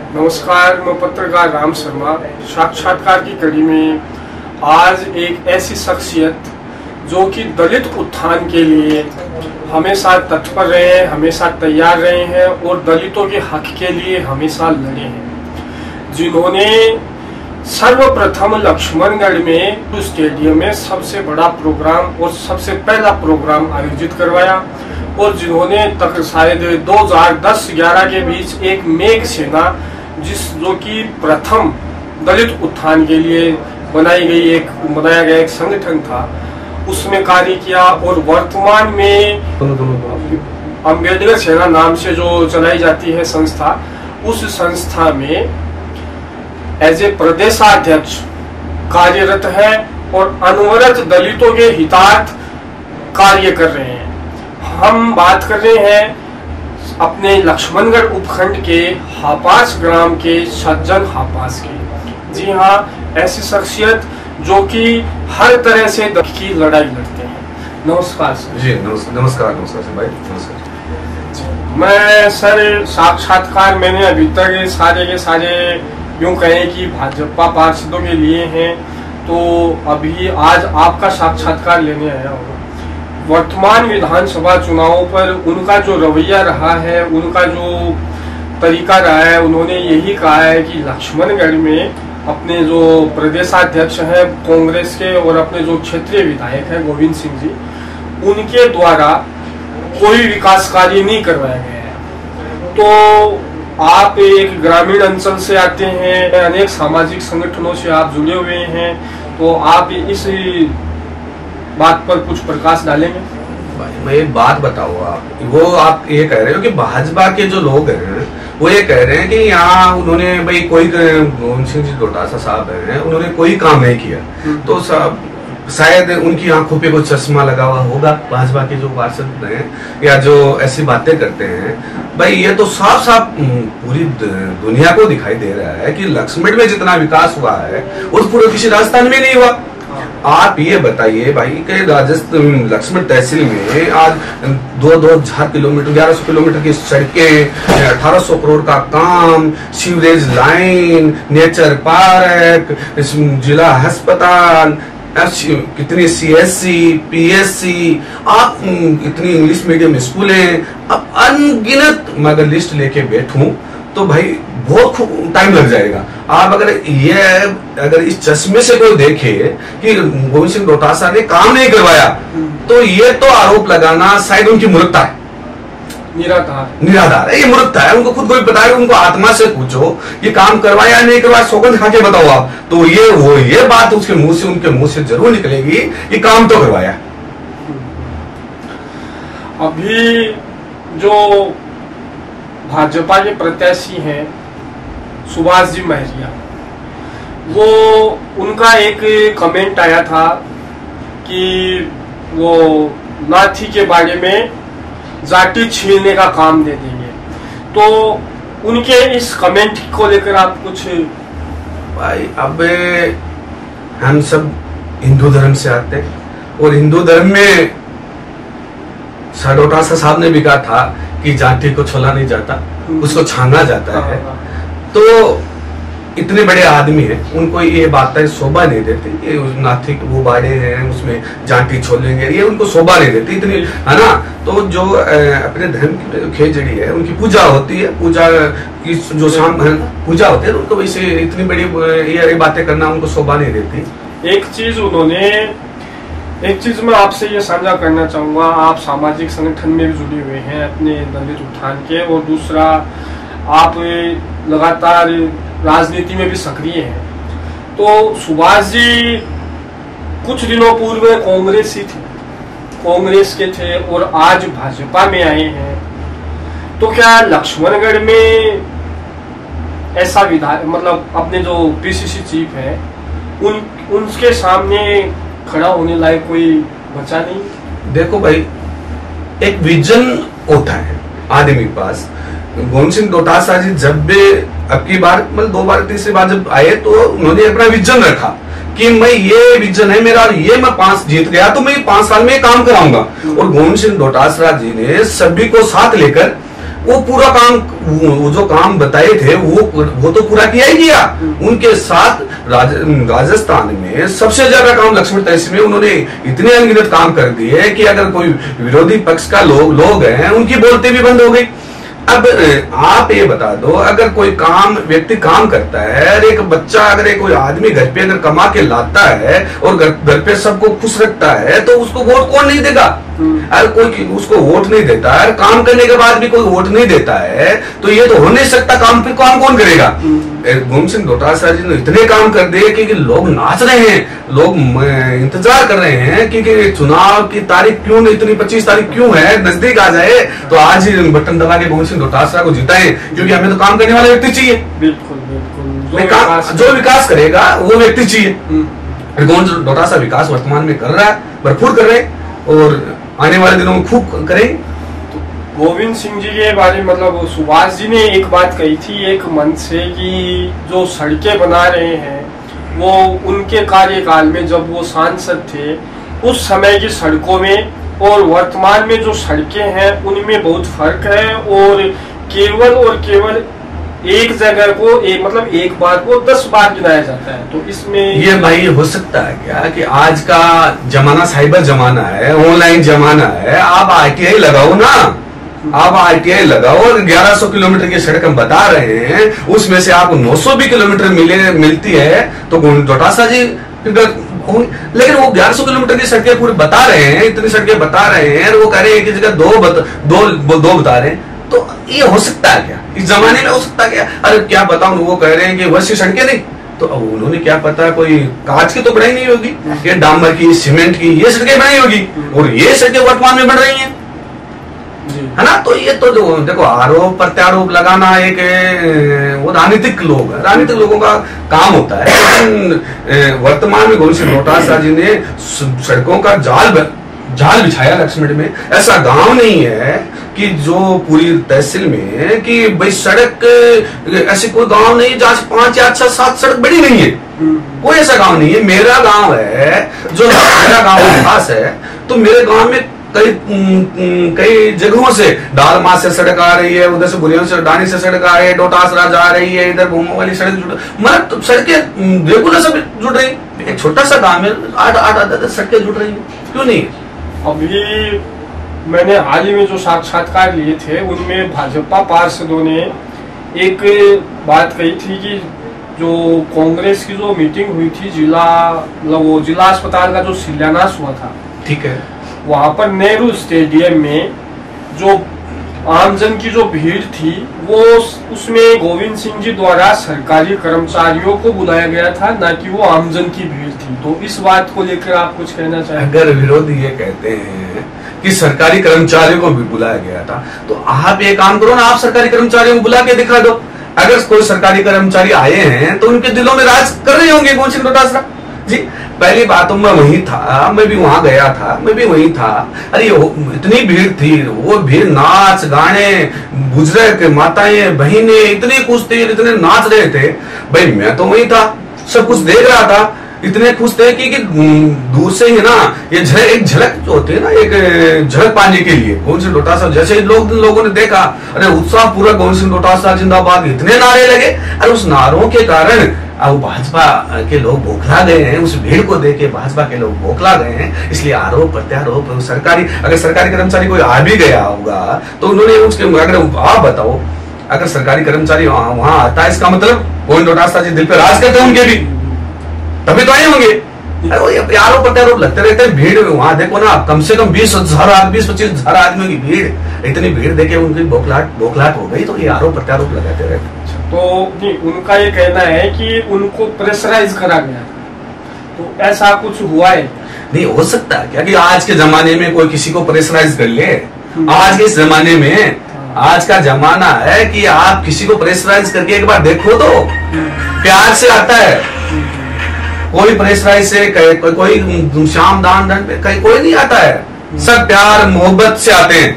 नमस्कार, मैं पत्रकार राम शर्मा। साक्षात्कार की कड़ी में आज एक ऐसी शख्सियत जो कि दलित उत्थान के लिए हमेशा तत्पर रहे हैं, हमेशा तैयार रहे हैं और दलितों के हक के लिए हमेशा लड़े हैं, जिन्होंने सर्वप्रथम लक्ष्मणगढ़ में स्टेडियम में सबसे बड़ा प्रोग्राम और सबसे पहला प्रोग्राम आयोजित करवाया और जिन्होंने तक शायद 2010-11 के बीच एक मेघ सेना जो कि प्रथम दलित उत्थान के लिए बनाया गया एक संगठन था, उसमें कार्य किया और वर्तमान में अंबेडकर सेना नाम से जो चलाई जाती है संस्था, उस संस्था में एज ए प्रदेशाध्यक्ष कार्यरत है और अनवरत दलितों के हितार्थ कार्य कर रहे हैं। हम बात कर रहे हैं अपने लक्ष्मणगढ़ उपखंड के हापास ग्राम के सज्जन हापास की। जी हाँ, ऐसी शख्सियत जो कि हर तरह से दलित की लड़ाई लड़ते हैं। नमस्कार सर। जी नमस्कार सर भाई, नमस्कार। मैं सर साक्षात्कार मैंने अभी तक सारे के सारे यूं कहें कि भाजपा पार्षदों के लिए हैं, तो अभी आज आपका साक्षात्कार लेने आया हूँ। वर्तमान विधानसभा चुनावों पर उनका जो रवैया रहा है, उनका जो तरीका रहा है, उन्होंने यही कहा है कि लक्ष्मणगढ़ में अपने जो प्रदेशाध्यक्ष हैं कांग्रेस के और अपने जो क्षेत्रीय विधायक हैं गोविंद सिंह जी, उनके द्वारा कोई विकास कार्य नहीं करवाया गया है। तो आप एक ग्रामीण अंचल से आते हैं, अनेक सामाजिक संगठनों से आप जुड़े हुए हैं, तो आप इस बात पर कुछ प्रकाश डालेंगे? मैं एक बात बताओ, आप ये कह रहे हो कि भाजपा के जो लोग हैं वो ये कह रहे हैं कि यहाँ उन्होंने भाई कोई गोविंद सिंह जी डोटासरा साहब हैं, उन्होंने कोई काम नहीं किया, तो शायद उनकी आंखों पे कोई चश्मा लगा हुआ होगा भाजपा के जो पार्षद हैं या जो ऐसी बातें करते हैं। भाई ये तो साफ साफ पूरी दुनिया को दिखाई दे रहा है कि लक्ष्मण में जितना विकास हुआ है उस पूरे किसी राजस्थान में नहीं हुआ। आप ये बताइए भाई कि राजस्थान लक्ष्मण तहसील में आज 2,000 किलोमीटर 1100 किलोमीटर की सड़कें, 1800 करोड़ का काम, सीवरेज लाइन, नेचर पार्क, जिला अस्पताल, कितनी CSC, PSC, आप कितनी इंग्लिश मीडियम स्कूलें, अब अनगिनत मगर लिस्ट लेके बैठूं तो भाई बहुत टाइम लग जाएगा। आप अगर इस चश्मे से कोई देखे कि गोविंद सिंह डोटासरा ने काम नहीं करवाया, तो ये तो आरोप लगाना शायद उनकी मूर्खता है, निराधार है, ये मूर्खता है। उनको खुद कोई पता है, उनको आत्मा से पूछो ये काम करवाया नहीं करवाया, सौगंध खा के बताओ आप, तो ये बात उसके मुंह से, उनके मुंह से जरूर निकलेगी ये काम तो करवाया। अभी जो भाजपा के प्रत्याशी हैं सुभाष जी महरिया, वो उनका एक कमेंट आया था कि वो नाथी के बारे में जाति छीनने का काम दे देंगे, तो उनके इस कमेंट को लेकर आप कुछ? भाई अब हम सब हिंदू धर्म से आते हैं और हिंदू धर्म में सर डोटासरा साहब ने भी कहा था कि जाति को छोला नहीं जाता, उसको छाना जाता है। तो इतने बड़े आदमी हैं, उनको ये बातें शोभा नहीं देती, ये नाथी वो बाड़े हैं उसमें जाति छोलेंगे, ये उनको शोभा नहीं देती इतनी, है ना। तो जो अपने धर्म की खेजड़ी है, उनकी पूजा होती है, पूजा की जो शाम पूजा होती है, उनको वैसे इतनी बड़ी ये बातें करना उनको शोभा नहीं देती। एक चीज मैं आपसे ये साझा करना चाहूंगा, आप सामाजिक संगठन में भी जुड़े हुए हैं अपने दलित उत्थान के, और दूसरा आप लगातार राजनीति में भी सक्रिय हैं। तो सुभाष जी कुछ दिनों पूर्व कांग्रेस के थे और आज भाजपा में आए हैं, तो क्या लक्ष्मणगढ़ में ऐसा विधायक, मतलब अपने जो PCC चीफ है, उनके सामने खड़ा होने लायक कोई बचा नहीं? देखो भाई, एक विजन होता है आदमी के पास। गोविंद सिंह डोटासरा जी जब भी अब की बार मतलब 2 बार 3 बार जब आए, तो उन्होंने अपना विजन रखा कि मैं ये विजन है मेरा, ये मैं 5 जीत गया तो मैं 5 साल में काम कराऊंगा। और गोविंद सिंह डोटासरा जी ने सभी को साथ लेकर वो पूरा काम, वो जो काम बताए थे वो तो पूरा किया ही किया। उनके साथ राजस्थान में सबसे ज्यादा काम लक्ष्मण तहसील में उन्होंने इतने अनगिनत काम कर दिए कि अगर कोई विरोधी पक्ष का लोग हैं उनकी बोलते भी बंद हो गई। अब आप ये बता दो, अगर कोई व्यक्ति काम करता है, अगर एक बच्चा, अगर कोई आदमी घर पे अगर कमा के लाता है और घर पे सबको खुश रखता है, तो उसको वोट कौन नहीं देगा? अगर कोई उसको वोट नहीं देता है, काम करने के बाद भी कोई वोट नहीं देता है, तो ये तो हो नहीं सकता। काम पे काम कौन करेगा? गोविंद सिंह डोटासरा जी ने इतने काम कर दिए कि लोग नाच रहे हैं, लोग इंतजार कर रहे हैं कि चुनाव की तारीख क्यों नहीं, इतनी 25 तारीख क्यों है, नजदीक आ जाए तो आज ही बटन दबा के गोविंद सिंह डोटासरा को जिताएं, क्योंकि हमें तो काम करने वाला व्यक्ति चाहिए। बिल्कुल बिल्कुल, जो विकास करेगा वो व्यक्ति चाहिए। गोविंद सिंह डोटासरा विकास वर्तमान में कर रहा है, भरपूर कर रहे हैं और आने वाले दिनों में खूब करें। गोविंद सिंह जी के बारे में मतलब सुभाष जी ने एक बात कही थी एक मंच से कि जो सड़कें बना रहे हैं वो उनके कार्यकाल में जब वो सांसद थे उस समय की सड़कों में और वर्तमान में जो सड़कें हैं उनमें बहुत फर्क है, और केवल एक जगह को एक बार को 10 बार गिनाया जाता है। तो इसमें ये भाई हो सकता है क्या कि आज का जमाना साइबर जमाना है, ऑनलाइन जमाना है, आप ITI लगाओ ना, आप ITI लगाओ और 1100 किलोमीटर की सड़क हम बता रहे हैं, उसमें से आपको 900 भी किलोमीटर मिलती है तो डोटासरा जी, लेकिन वो 1100 किलोमीटर की सड़कें पूरी बता रहे हैं, इतनी सड़कें बता रहे हैं, वो कह रहे हैं कि जगह दो बता रहे हैं। तो ये हो सकता है क्या? इस जमाने में हो सकता है क्या? अरे क्या बताऊं, वो कह रहे हैं कि वैसी सड़कें नहीं, तो अब उन्होंने क्या पता, कोई कांच की तो बनाई नहीं होगी, ये डामर की, सीमेंट की, ये सड़कें बनाई होगी, और ये सड़कें वर्तमान में बन रही हैं, है ना। तो ये तो जो देखो आरोप प्रत्यारोप लगाना एक वो राजनीतिक लोगों का काम होता है। लेकिन वर्तमान में गोविंद सिंह डोटासरा जी ने सड़कों का जाल बिछाया लक्ष्मण में। ऐसा गांव नहीं है कि जो पूरी तहसील में कि भाई सड़क, ऐसी कोई गांव नहीं जहाँ 5 या 6 7 सड़क बड़ी नहीं है, कोई ऐसा गांव नहीं है। मेरा गांव है, जो मेरा गांव खास है, तो मेरे गांव में कई जगहों से डालमा से सड़क आ रही है, उधर से बुरियां से डानी से सड़क आ रही है, डोटासरा जा रही है, इधर भूमो वाली सड़क मतलब सड़कें रेगुलर सब जुड़ रही। एक छोटा सा गांव में 8 सड़कें जुड़ रही है, क्यों नहीं? अभी मैंने हाल ही में जो साक्षात्कार लिए थे उनमें भाजपा पार्षदों ने एक बात कही थी कि जो कांग्रेस की जो मीटिंग हुई थी जिला अस्पताल का जो शिलान्यास हुआ था, ठीक है, वहां पर नेहरू स्टेडियम में जो आमजन की जो भीड़ थी वो उसमें गोविंद सिंह जी द्वारा सरकारी कर्मचारियों को बुलाया गया था, ना कि वो आमजन की भीड़ थी। तो इस बात को लेकर आप कुछ कहना चाहेंगे? अगर विरोधी ये कहते हैं कि सरकारी कर्मचारियों को भी बुलाया गया था, तो आप ये काम करो ना, आप सरकारी कर्मचारियों को बुला के दिखा दो। अगर कोई सरकारी कर्मचारी आए हैं तो उनके दिलों में राज कर रहे होंगे गोविंद सिंह डोटासरा जी। पहली बात तो मैं वहीं था, मैं भी वहां गया था, मैं भी वहीं था। अरे इतनी भीड़ थी, वो भीड़ नाच गाने, बुजुर्ग माताएं बहनें इतनी खुश थी, इतने नाच रहे थे। भाई मैं तो वहीं था, सब कुछ देख रहा था, इतने खुश थे कि दूर से ही ना ये एक झलक जो होती है ना, एक झलक पाने के लिए गोविंद सिंह डोटासरा जैसे ही लोगों ने देखा, अरे उत्साह पूरा, गोविंद सिंह डोटासरा जिंदाबाद, इतने नारे लगे। अरे उस नारों के कारण अब भाजपा के लोग बौखला गए हैं, उस भीड़ को देख के भाजपा के लोग बौखला गए हैं। इसलिए आरोप प्रत्यारोप, अगर सरकारी कर्मचारी कोई आ भी गया होगा तो उन्होंने उसके, अगर आप बताओ, अगर सरकारी कर्मचारी वहां आता है, इसका मतलब गोविंद डोटासरा जी दिल पे राज करते हैं उनके भी, तभी तो आए होंगे। अरे आरोप प्रत्यारोप लगते रहते हैं। भीड़ वहां देखो ना, कम से कम 20-25 हजार आदमियों की भीड़, इतनी भीड़ देखे उनकी बौखलाहट हो गई, तो ये आरोप प्रत्यारोप लगाते रहते। तो उनका ये कहना है कि उनको प्रेशराइज करा गया, तो ऐसा कुछ हुआ है? नहीं हो सकता क्या कि आज के जमाने में कोई किसी को प्रेशराइज कर ले? आज के इस जमाने में, आज का जमाना है कि आप किसी को प्रेशराइज करके एक बार देखो तो प्यार से आता है। कोई प्रेशराइज से कोई शाम दान दंड पे कोई नहीं आता है, सब प्यार मोहब्बत से आते हैं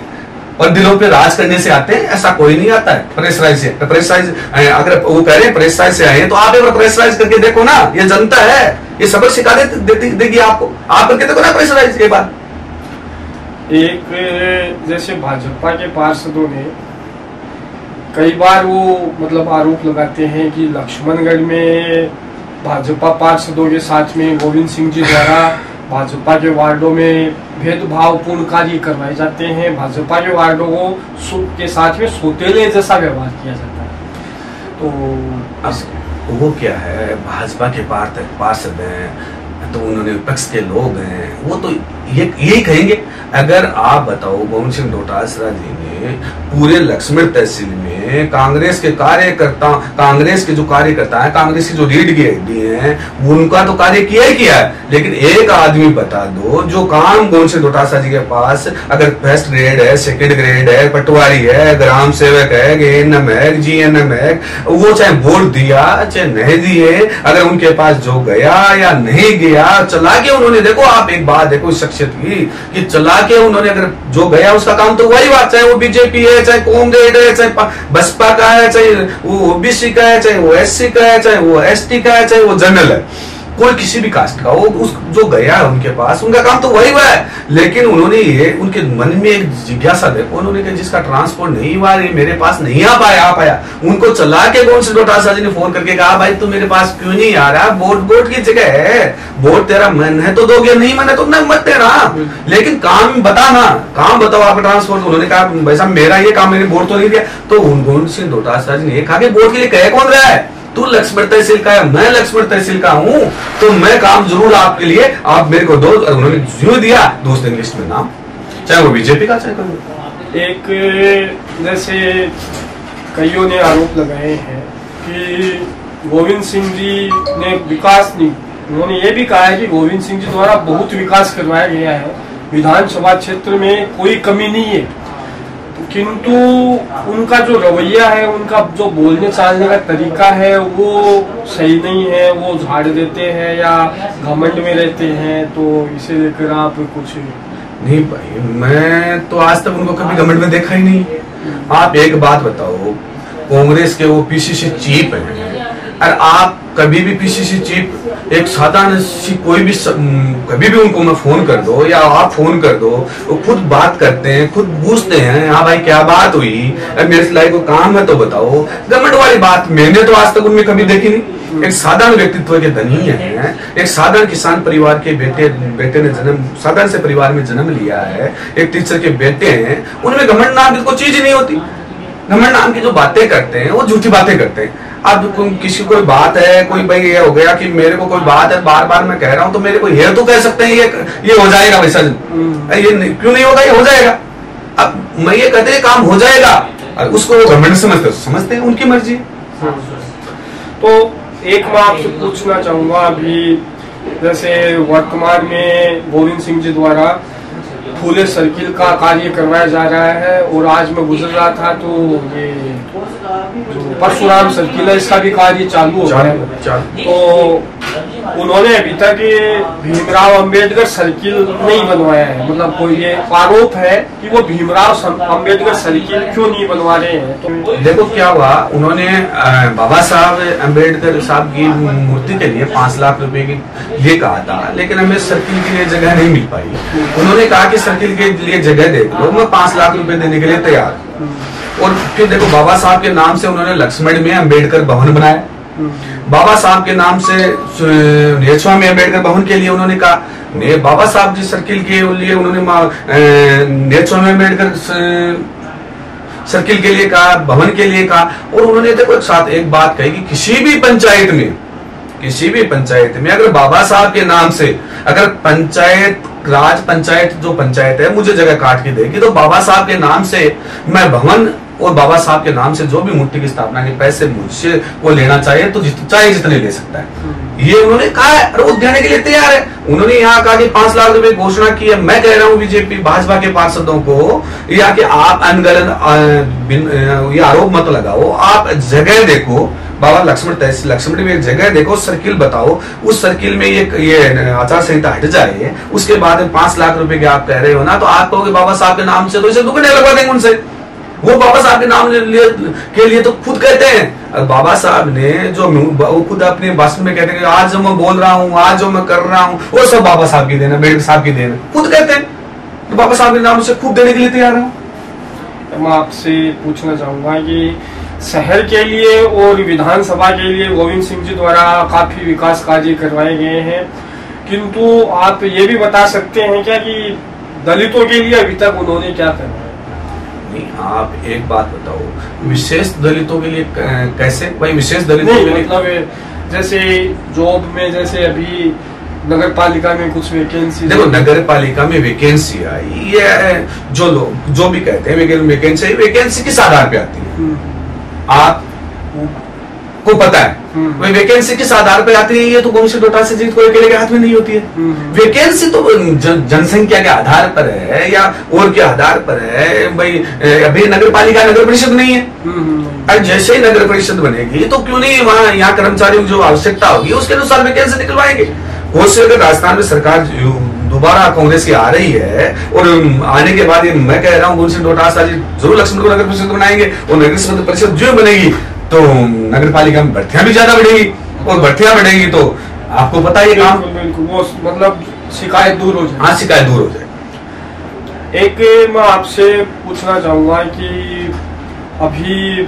और दिलों पे राज करने से आते हैं। ऐसा कोई नहीं आता है प्रेशराइज से। प्रेशराइज अगर वो कह रहे हैं प्रेशराइज से आए तो आप एक बार प्रेशराइज करके देखो ना, ये जनता है, ये सबक सिखा देगी आपको। आप करके देखो ना प्रेशराइज के बाद। एक जैसे भाजपा के पार्षदों ने कई बार वो मतलब आरोप लगाते हैं कि लक्ष्मणगढ़ में भाजपा पार्षदों के साथ में गोविंद सिंह जी द्वारा भाजपा के वार्डों में भेदभावपूर्ण कार्य करवाए जाते हैं, भाजपा के वार्डों को के साथ में सौतेले जैसा व्यवहार किया जाता है। तो वो क्या है, भाजपा के पार्षद हैं तो उन्होंने विपक्ष के लोग हैं, वो तो यही कहेंगे। अगर आप बताओ गोविंद सिंह डोटासरा जी ने पूरे लक्ष्मण तहसील में कांग्रेस के कार्यकर्ता, कांग्रेस के जो कार्यकर्ता है, कांग्रेस की जो रीढ़ की हड्डी है, उनका तो कार्य किया ही किया है। लेकिन एक आदमी बता दो जो काम गोविंद सिंह डोटासरा जी के पास अगर फर्स्ट ग्रेड है, सेकंड ग्रेड है, पटवारी है, ग्राम सेवक है, एएनएम है, जीएनएम है, वो चाहे वोट दिया चाहे नहीं दिए, अगर उनके पास जो गया या नहीं गया, चला के उन्होंने, देखो आप एक बात देखो इस शख्सियत की कि चला के उन्होंने अगर जो गया उसका काम तो वही बात, चाहे वो बीजेपी है, चाहे कांग्रेस है, चाहे बसपा का है, चाहे वो ओबीसी का है, चाहे वो एससी का है, चाहे वो एसटी का है, चाहे वो जनरल है, कोई किसी भी कास्ट का, वो उस जो गया है उनके पास, उनका काम तो वही हुआ है। लेकिन उन्होंने ये उनके मन में एक जिज्ञासा देखो, उन्होंने कहा जिसका ट्रांसपोर्ट नहीं हुआ, मेरे पास नहीं आ पाया, उनको चला के गोविंद सिंह डोटासरा जी ने फोन करके कहा भाई तू मेरे पास क्यों नहीं आ रहा, वोट की जगह है, वोट तेरा मन है तो दोगे, नहीं मन है तो न मत देना, लेकिन काम बताना, काम बताओ आपका ट्रांसपोर्ट। उन्होंने कहा भाई साहब मेरा ये काम, मैंने वोट तो नहीं दिया। तो गोविंद सिंह डोटासरा जी ने कहा कि वोट के लिए कह कौन रहा है, तू लक्ष्मण तहसील का है, मैं लक्ष्मण तहसील का हूं, तो मैं काम जरूर आपके लिए, आप मेरे को दो। उन्होंने जो दिया दोस्त लिस्ट में नाम, चाहे वो बीजेपी का चाहे कोई। एक जैसे कईयों ने आरोप लगाए हैं कि गोविंद सिंह जी ने विकास नहीं, उन्होंने ये भी कहा है कि गोविंद सिंह जी द्वारा बहुत विकास करवाया गया है, विधानसभा क्षेत्र में कोई कमी नहीं है, किंतु उनका जो रवैया है, उनका जो बोलने चालने का तरीका है वो सही नहीं है, वो झाड़ देते हैं या घमंड में रहते हैं, तो इसे लेकर आप कुछ? नहीं भाई, मैं तो आज तक उनको कभी घमंड में देखा ही नहीं। आप एक बात बताओ, कांग्रेस के वो पीसीसी चीफ है, और आप कभी भी पीसीसी चीफ एक साधारण सी कोई भी कभी भी उनको मैं फोन कर दो या आप फोन कर दो, वो खुद बात करते हैं, खुद पूछते हैं हाँ भाई क्या बात हुई, मेरे सिलाई को काम है तो बताओ। घमंड वाली बात मैंने तो आज तक उनमें कभी देखी नहीं। एक साधारण व्यक्तित्व के धनी है, एक साधारण किसान परिवार के बेटे ने साधारण से परिवार में जन्म लिया है, एक टीचर के बेटे हैं, उनमें घमंड नाम की कोई चीज ही नहीं होती। घमंड नाम की जो बातें करते हैं वो झूठी बातें करते हैं। अब किसी कोई बात है, कोई भाई ये हो गया कि मेरे को कोई बात है, बार बार मैं कह रहा हूं, तो मेरे को ये तो कह सकते हैं ये हो जाएगा वैसा, ये क्यों नहीं होगा, ये हो जाएगा। अब मैं ये कहते हैं काम हो जाएगा, और उसको घमंड समझते हैं, उनकी मर्जी। तो एक मैं आपसे पूछना चाहूंगा, अभी जैसे वर्तमान में गोविंद सिंह जी द्वारा फूले सर्किल का कार्य करवाया जा रहा है, और आज मैं गुजर रहा था तो ये जो परशुराम सर्किल है इसका भी कार्य चालू हो गया है। तो उन्होंने अभी तक भीमराव अंबेडकर सर्किल नहीं बनवाया है, मतलब कोई ये आरोप है कि वो भीमराव अंबेडकर सर्किल क्यों नहीं बनवा रहे हैं। तो देखो क्या हुआ, उन्होंने बाबा साहब अंबेडकर साहब की मूर्ति के लिए 5 लाख रुपए के लिए कहा था, लेकिन हमें सर्किल के लिए जगह नहीं मिल पाई। उन्होंने कहा कि सर्किल के लिए जगह देख लो, मैं 5 लाख रुपए देने के लिए तैयार। और फिर देखो बाबा साहब के नाम से उन्होंने लक्ष्मण में अंबेडकर भवन बनाया, बाबा साहब के नाम से नेचुआ में अंबेडकर भवन के लिए उन्होंने कहा, बाबा साहब जी सर्किल के लिए उन्होंने नेचुआ में अंबेडकर सर्किल के लिए कहा, भवन के लिए कहा। और उन्होंने देखो एक साथ एक बात कही कि किसी भी पंचायत में अगर बाबा साहब के नाम से अगर पंचायत राज पंचायत जो पंचायत है मुझे जगह काट के देगी, तो बाबा साहब के नाम से मैं भवन और बाबा साहब के नाम से जो भी मूर्ति की स्थापना के पैसे मुझसे वो लेना चाहिए तो चाहे जितने ले सकता है, ये उन्होंने कहा है और वो देने के लिए तैयार है। उन्होंने यहाँ कहा कि 5 लाख रुपए घोषणा की है। मैं कह रहा हूँ बीजेपी भाजपा के पार्षदों को या कि आप अनगढ़ ये आरोप मत लगाओ, आप जगह देखो, बाबा लक्ष्मण में एक जगह देखो, सर्किल बताओ, उस सर्किल में ये आचार संहिता हट जाए, उसके बाद 5 लाख रुपए के आप कह रहे हो ना, तो आप कहोगे बाबा साहब के नाम से, तो इसे दुकानें लगवा देंगे उनसे। वो बाबा साहब के नाम के लिए तो खुद कहते हैं, बाबा साहब ने जो वो खुद अपने भाषण में कहते हैं आज जो मैं बोल रहा हूँ, आज जो मैं कर रहा हूँ, वो सब बाबा साहब की देन है, अम्बेडकर साहब की देन है, खुद कहते हैं। तो बाबा साहब के नाम से खुद देने के लिए तैयार हूँ। मैं आपसे पूछना चाहूंगा कि शहर के लिए और विधानसभा के लिए गोविंद सिंह जी द्वारा काफी विकास कार्य करवाए गए हैं, किंतु आप ये भी बता सकते हैं क्या कि दलितों के लिए अभी तक उन्होंने क्या करवाया? नहीं, आप एक बात बताओ, विशेष दलितों के लिए कैसे? भाई विशेष दलितों के लिए मतलब जैसे जॉब में, जैसे अभी नगर पालिका में कुछ वैकेंसी, देखो नगर पालिका में वैकेंसी आई, ये जो लोग जो भी कहते हैं वैकेंसी किस आधार पे आती है आपको पता है? वही वैकेंसी किस आधार पे आती है? ये तो गोविंद सिंह डोटासरा जी कोई अकेले के हाथ में नहीं होती है। वैकेंसी तो जनसंख्या के आधार पर है या और के आधार पर है। भाई अभी नगर पालिका नगर परिषद नहीं है, और जैसे ही नगर परिषद बनेगी तो क्यों नहीं वहाँ यहाँ कर्मचारियों की जो आवश्यकता होगी उसके अनुसार वैकेंसी निकलवाएंगे। हो सके अगर राजस्थान में सरकार दोबारा कांग्रेस की आ रही है और आने के बाद ये मैं कह रहा हूँ गोविंद सिंह डोटासरा जी जरूर लक्ष्मण को नगर परिषद बनाएंगे, और नगर परिषद जो बनेगी तो नगर पालिका में भर्तियां भी ज्यादा बढ़ेगी, और भर्तियां बढ़ेगी तो आपको पता है काम वो मतलब शिकायत दूर हो जाए। हाँ, शिकायत दूर हो जाए। एक मैं आपसे पूछना चाहूंगा कि अभी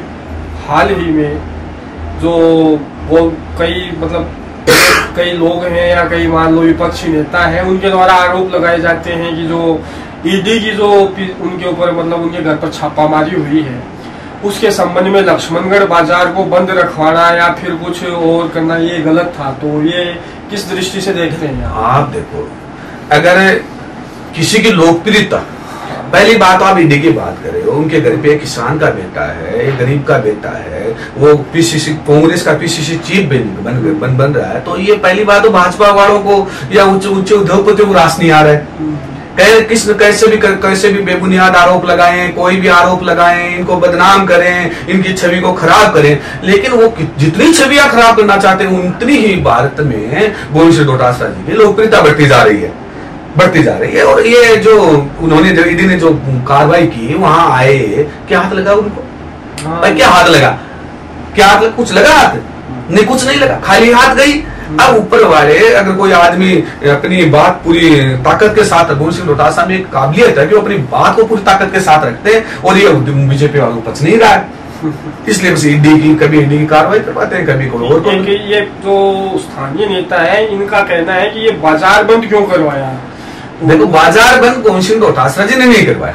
हाल ही में जो वो कई लोग हैं या कई मान लो विपक्षी नेता हैं, उनके द्वारा आरोप लगाए जाते हैं कि जो ईडी की जो उनके ऊपर मतलब उनके घर पर छापामारी हुई है उसके संबंध में लक्ष्मणगढ़ बाजार को बंद रखवाना या फिर कुछ और करना ये गलत था, तो ये किस दृष्टि से देखते हैं आप? देखो, अगर किसी की लोकप्रियता, पहली बात आप ईडी की बात करें, उनके घर पे किसान का बेटा है, एक गरीब का बेटा है, वो पीसीसी कांग्रेस का पीसीसी चीफ बन रहा है, तो ये पहली बात तो भाजपा वालों को या उच्च उद्योगपतियों को रास नहीं आ रहा है। कैसे भी बेबुनियाद आरोप लगाएं, कोई भी आरोप लगाएं, इनको बदनाम करें, इनकी छवि को खराब करें, लेकिन वो जितनी छवियां खराब करना चाहते हैं उतनी ही भारत में गोविंद सिंह डोटासरा जी की लोकप्रियता बढ़ती जा रही है। और ये जो उन्होंने ईडी ने जो कार्रवाई की, वहां आए, क्या हाथ लगा उनको? भाई क्या हाथ लगा? कुछ लगा हाथ? नहीं, कुछ नहीं लगा, खाली हाथ गई। अब ऊपर वाले अगर कोई आदमी अपनी बात पूरी ताकत के साथ, गोविंद सिंह डोटासरा में एक काबिलियत है कि वो अपनी बात को पूरी ताकत के साथ रखते हैं, और ये बीजेपी वालों को पच नहीं रहा है, इसलिए बस कभी ईडी की कार्रवाई करवाते हैं, कभी कोई और। ये जो स्थानीय नेता है इनका कहना है कि ये बाजार बंद क्यों करवाया? देखो, बाजार बंद गोविंद सिंह डोटासरा जी ने नहीं करवाया।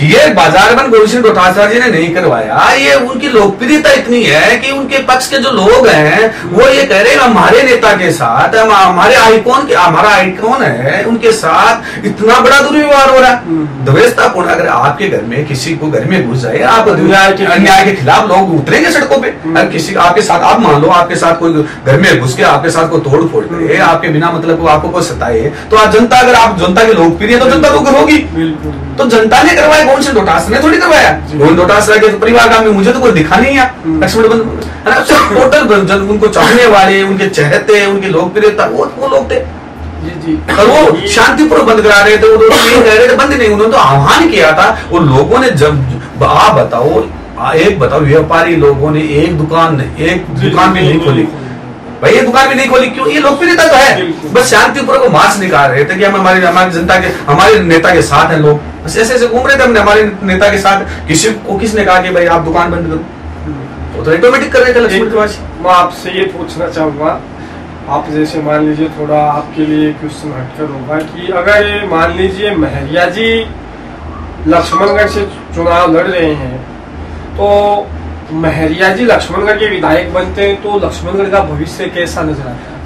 ये बाजार बंद गोविंद सिंह डोटासरा जी ने नहीं करवाया। ये उनकी लोकप्रियता इतनी है कि उनके पक्ष के जो लोग हैं वो ये कह रहे हैं हमारे नेता के साथ, हमारा आइकॉन है, उनके साथ इतना बड़ा दुर्व्यवहार हो रहा है, द्वेषतापूर्ण। अगर आपके घर में किसी को घर में घुस जाए, आप अन्याय के खिलाफ लोग उतरेंगे सड़कों पे। अगर किसी आपके साथ, आप मान लो आपके साथ कोई घर में घुस के आपके साथ कोई तोड़ फोड़ करे, आपके बिना मतलब आपको कोई सताए, तो आप जनता, अगर आप जनता की लोकप्रिय तो जनता तो होगी। तो जनता ने करवाया, गोविंद सिंह डोटासरा ने थोड़ी करवाया। गोविंद डोटासरा के परिवार का मुझे तो कोई दिखा नहीं है। टोटल उनको चाहने वाले, उनके चहेते, उनकी लोकप्रियता, वो लोग थे। और वो शांतिपूर्वक बंद करा रहे थे, वो कह रहे थे बंद नहीं, उन्होंने तो आह्वान किया था। और लोगों ने जब आप बताओ व्यापारी लोगों ने एक दुकान भी नहीं खोली भाई, ये दुकान भी नहीं खोली, क्यों? ये लोकप्रियता तो है। बस शांतिपूर्वक मार्च निकाल रहे थे कि हम हमारी जनता के, हमारे नेता के साथ हैं लोग, बस ऐसे घूम रहे थे हमने हमारे नेता के साथ। किसने कहा कि भाई आप दुकान बंद करो? वो तो ऑटोमेटिक कर रहे थे लक्ष्मण के। मैं आपसे ये पूछना चाहूंगा, आप जैसे मान लीजिए, थोड़ा आपके लिए क्वेश्चन हटकर होगा कि अगर मान लीजिए महरिया जी लक्ष्मणगढ़ से चुनाव लड़ रहे हैं, तो महरिया जी लक्ष्मणगढ़ के विधायक बनते हैं, तो लक्ष्मणगढ़ का भविष्य कैसा नजर आता है?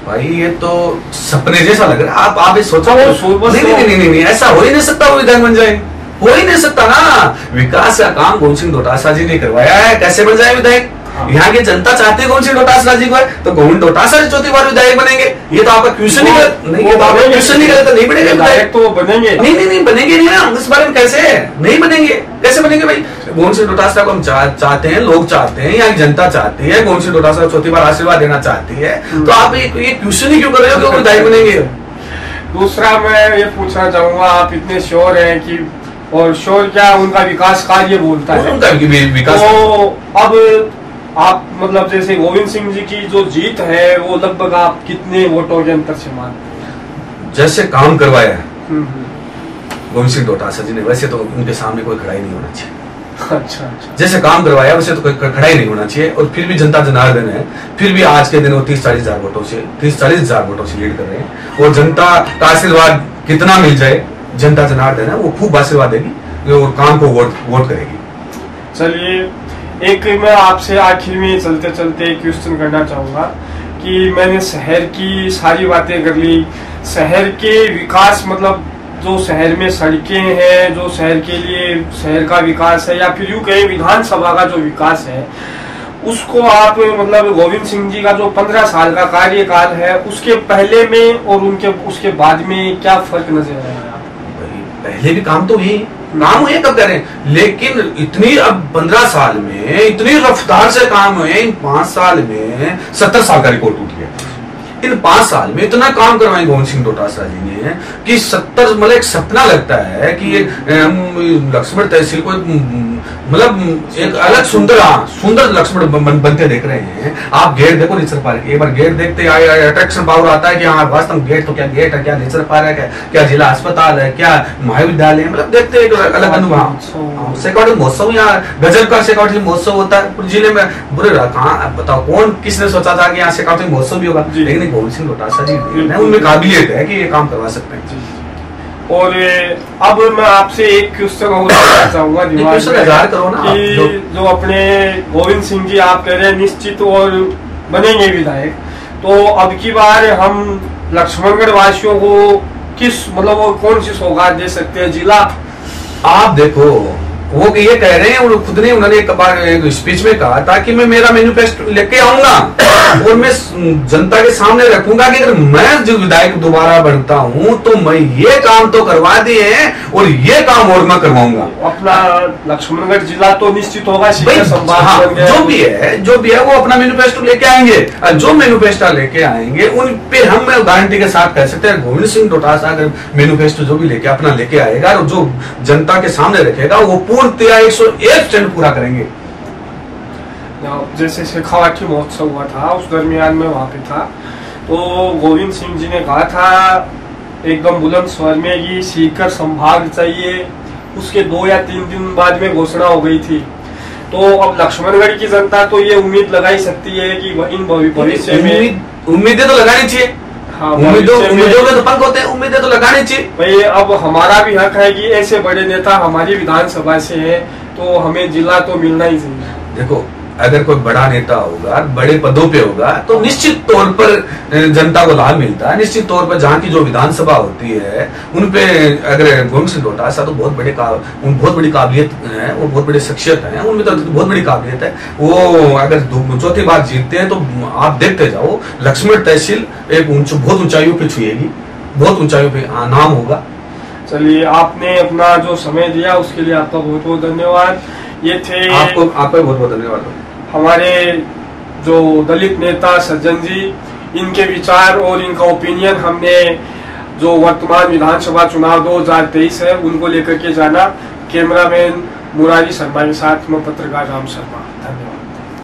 भाई ये तो सपने जैसा लग रहा है। आप सोचो, नहीं, ऐसा हो ही नहीं सकता, वो विधायक बन जाए, हो ही नहीं सकता ना। विकास का काम गोविंद सिंह डोटासरा जी ने करवाया है, कैसे बन जाए विधायक? यहाँ की जनता चाहती है गोविंद सिंह डोटासरा जी को, तो गोविंद डोटासरा जी चौथी बार विधायक बनेंगे। ये तो आपका क्वेश्चन ही गलत नहीं, ये तो आपका क्वेश्चन ही गलत, नहीं बनेंगे विधायक, तो बनेंगे नहीं बनेंगे नहीं ना। इस बारे में कैसे नहीं बनेंगे? कैसे बनेंगे भाई? गोविंद सिंह डोटासरा को हम चाहते हैं, लोग चाहते हैं, यहाँ की जनता चाहती है, गोविंद सिंह डोटासरा चौथी बार आशीर्वाद देना चाहती है, तो आप ये क्वेश्चन ही क्यों कर रहे हो कि वो विधायक बनेंगे? दूसरा मैं ये पूछना चाहूंगा, आप इतने श्योर हैं कि, और श्योर क्या, उनका विकास कार्य बोलता है, उनका विकास। तो अब आप मतलब जैसे गोविंद सिंह जी की जो जीत है वो लगभग आप कितने वोटों के अंतर से मानते? जैसे काम करवाया है गोविंद सिंह डोटासरा जी ने, वैसे तो उनके सामने कोई खड़ा ही नहीं होना चाहिए। अच्छा। जैसे काम करवाया वैसे तो खड़ा ही नहीं होना चाहिए, और फिर भी जनता जनार्दन है, फिर भी आज के दिन वो 30-40 हजार वोटों से 30-40 हजार वोटों से लीड कर रहे हैं। और जनता का आशीर्वाद कितना मिल जाए, जनता जनार्दन है वो खूब आशीर्वाद देगी और काम को वोट करेगी। चलिए, एक मैं आपसे आखिर में चलते चलते एक क्वेश्चन करना चाहूंगा कि मैंने शहर की सारी बातें कर ली, शहर के विकास मतलब जो शहर में सड़कें हैं, जो शहर के लिए शहर का विकास है, या फिर यूं कहें विधानसभा का जो विकास है, उसको आप मतलब गोविंद सिंह जी का जो 15 साल का कार्यकाल है उसके पहले में और उनके उसके बाद में क्या फर्क नजर आया? पहले भी काम तो हुई, काम हुए कब करें, लेकिन इतनी अब 15 साल में इतनी रफ्तार से काम हुए, इन 5 साल में 70 साल का रिकॉर्ड टूट गया। इन 5 साल में इतना काम करवाए गोविंद सिंह डोटासरा जी ने कि 70 मतलब एक सपना लगता है कि हम लक्ष्मण तहसील को मतलब एक अलग सुंदर लक्ष्मण बनते देख रहे हैं। आप गेट देखो नेचर पार्क, एक बार गेट देखते अट्रैक्शन पावर आता है कि हाँ वास्तव में गेट तो क्या गेट है, क्या नेचर पार्क है, क्या जिला अस्पताल है, क्या महाविद्यालय, मतलब देखते एक अलग अनुभव। शेखावटी महोत्सव यहाँ गजब का शेखावटी महोत्सव होता है जिले में, बुरे कहाँ बताओ कौन किसने सोचा था कि यहाँ शेखावटी महोत्सव भी होगा, लेकिन गोविंद सिंह डोटासरा जी उनमें काबिलियत है कि ये काम करवा सकते हैं। और अब मैं आपसे एक क्वेश्चन और पूछना चाहूंगा दिमाग में कि जो अपने गोविंद सिंह जी आप कह रहे हैं निश्चित और बनेंगे विधायक, तो अब की बार हम लक्ष्मणगढ़ वासियों को किस मतलब वो कौन सी सौगात दे सकते हैं? जिला आप देखो वो ये कह रहे हैं, खुद ने उन्होंने एक बार एक स्पीच में कहा था कि मैं मेरा मैनिफेस्टो लेके आऊंगा और मैं जनता के सामने रखूंगा कि अगर मैं जो विधायक दोबारा बनता हूं तो मैं ये काम तो करवा दिए हैं और ये काम और मैं करवाऊंगा। अपना लक्ष्मणगढ़ जिला तो निश्चित होगा, जो भी है वो अपना मैनिफेस्टो लेके आएंगे, जो मैनिफेस्टो लेके आएंगे उन पे हम गारंटी के साथ कह सकते हैं गोविंद सिंह डोटासरा अगर मैनिफेस्टो जो भी लेके अपना लेके आएगा और जो जनता के सामने रखेगा वो पूर्णतः 101% पूरा करेंगे। जैसे शेखावटी महोत्सव हुआ था उस दरमियान में वहां पे था, तो गोविंद सिंह जी ने कहा था एकदम बुलंद स्वर में कि सीकर संभाग चाहिए, उसके 2 या 3 दिन बाद में घोषणा हो गई थी। तो अब लक्ष्मणगढ़ की जनता तो ये उम्मीद लगा ही सकती है कि इन भविष्य में उम्मीदें तो लगानी चाहिए। हाँ, उम्मीदों में तो पंख होते हैं, उम्मीदें तो लगानी चाहिए भाई। अब हमारा भी हक है कि ऐसे बड़े नेता हमारी विधानसभा से है तो हमें जिला तो मिलना ही चाहिए। देखो अगर कोई बड़ा नेता होगा, बड़े पदों पे होगा तो निश्चित तौर पर जनता को लाभ मिलता है। निश्चित तौर पर जहाँ की जो विधानसभा होती है उन पे अगर गोविंद सिंह डोटासरा तो बहुत बड़ी काबिलियत है, वो बहुत बड़ी शख्सियत है, उनमें तो बहुत बड़ी काबिलियत है। वो अगर 4थी बार जीतते हैं तो आप देखते जाओ लक्ष्मण तहसील एक बहुत ऊंचाइयों पे छुएगी, बहुत ऊंचाइयों पे नाम होगा। चलिए, आपने अपना जो समय दिया उसके लिए आपका बहुत बहुत धन्यवाद। ये थे आपका बहुत बहुत धन्यवाद। हमारे जो दलित नेता सज्जन जी, इनके विचार और इनका ओपिनियन हमने जो वर्तमान विधानसभा चुनाव 2023 है उनको लेकर के जाना। कैमरामैन मुरारी शर्मा के साथ मैं पत्रकार राम शर्मा।